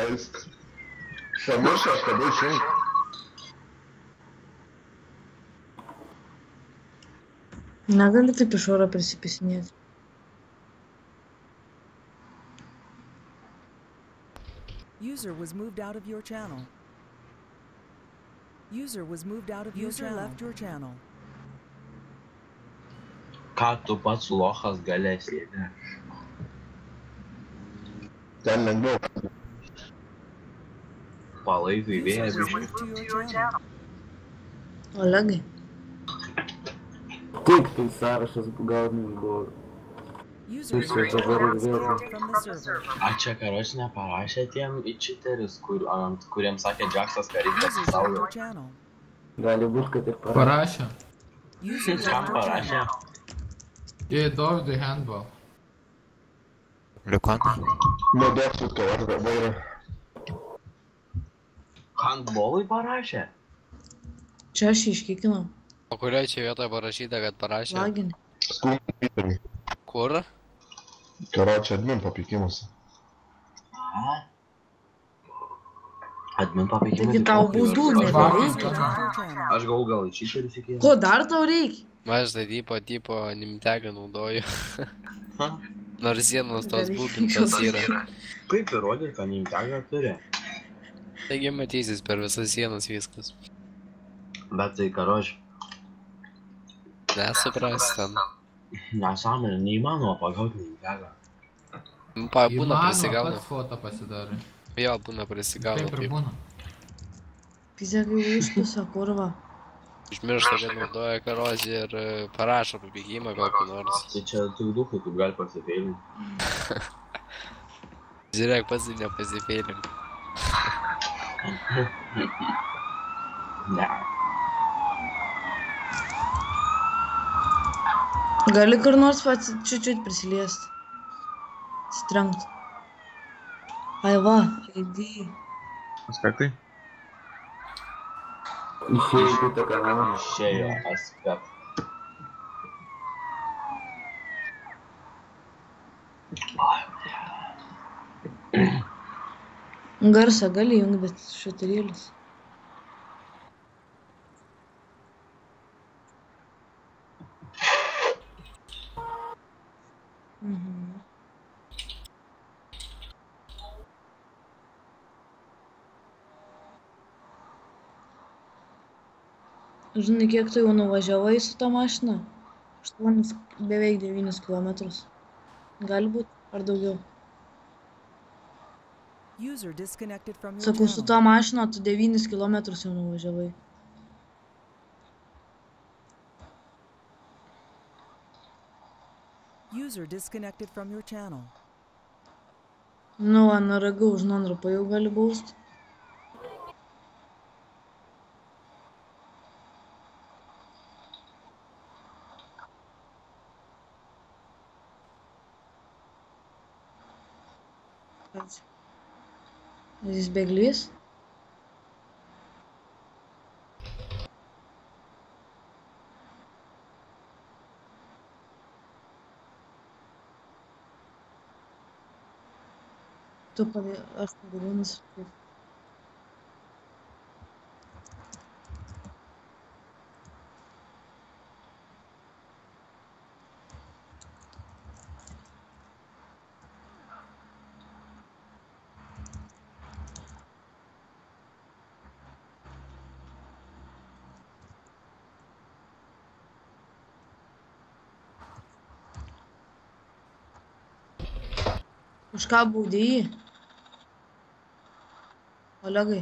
Leisk. Pamiršęs, kada išjungi. Negali taip iš oro prisipisinėti. User was moved out of your channel. User was moved out of your channel. User left your channel. Ką tu pats lochas galės sėdė? Ten lengviau. Palaikai vėją User was biškį. moved to your channel. Olegai. Kaip tai sąrašas gaudinis buvo? User was User dabar ir vėl. disconnected from the server. A čia karoči neparašė tiem cheaterius, kuriems sakė Jacksas, kad reikia User left apsisaugoti. your channel. Gali būt, kad ir Parašė. User Kam left your parašė? channel. Jei Dovydui handball. Liukanai. Neduok sutką vairą. Handbolui parašė? Čia aš jį iškikinau. O kurioje čia vietoje parašyta, kad parašė? Laginį. Skundų Twitter'ui. Kur? Karoči, admin papeikimas. Admin papeikimas. Taigi tau baudų nebereikia. Left your channel. Aš gal į cheaterius iki. Ko dar tau reikia? Aš tai tipo nimtegą naudoju. Nors sienos tos būkintos yra. Kaip įrodyti, kad neimtegą turi? Taigi matysis per visas sienas viskas. Bet tai karoči. Nesupras ten. Nesąmonė, neįmanoma pagauti neimtegą. Būna prisigauna. Pats foto pasidarė. Jo, būna prisigauna. Taip ir būna. Pizė kaip užtusa, kurva. Išmiršta, kad naudoja karozį ir parašo pabėgimą kokį nors. Tai čia tik duhai kaip gali pasifeilinti. Žiūrėk, pats nepasifeilink. Ne. Gali kur nors pats čiut prisiliesti. Strengt. Ai va, ID. Aspektai? Išėjai kitą kanalą. Išėjo aspekt. Garsą gali jungt, bet šatarėlis. Žinai, kiek tu jau nuvažiavai su ta mašina? 8, beveik 9 kilometrus. Gali būt, ar daugiau. User disconnected from your Sakau, su channel. ta mašina tu 9 kilometrus jau nuvažiavai. User disconnected from your channel. Nu, va, naragau už non-rupą jau gali baust. Jis bėglys? Tu padė... Aš padėlinis. Už ką baudė jį? Olegai.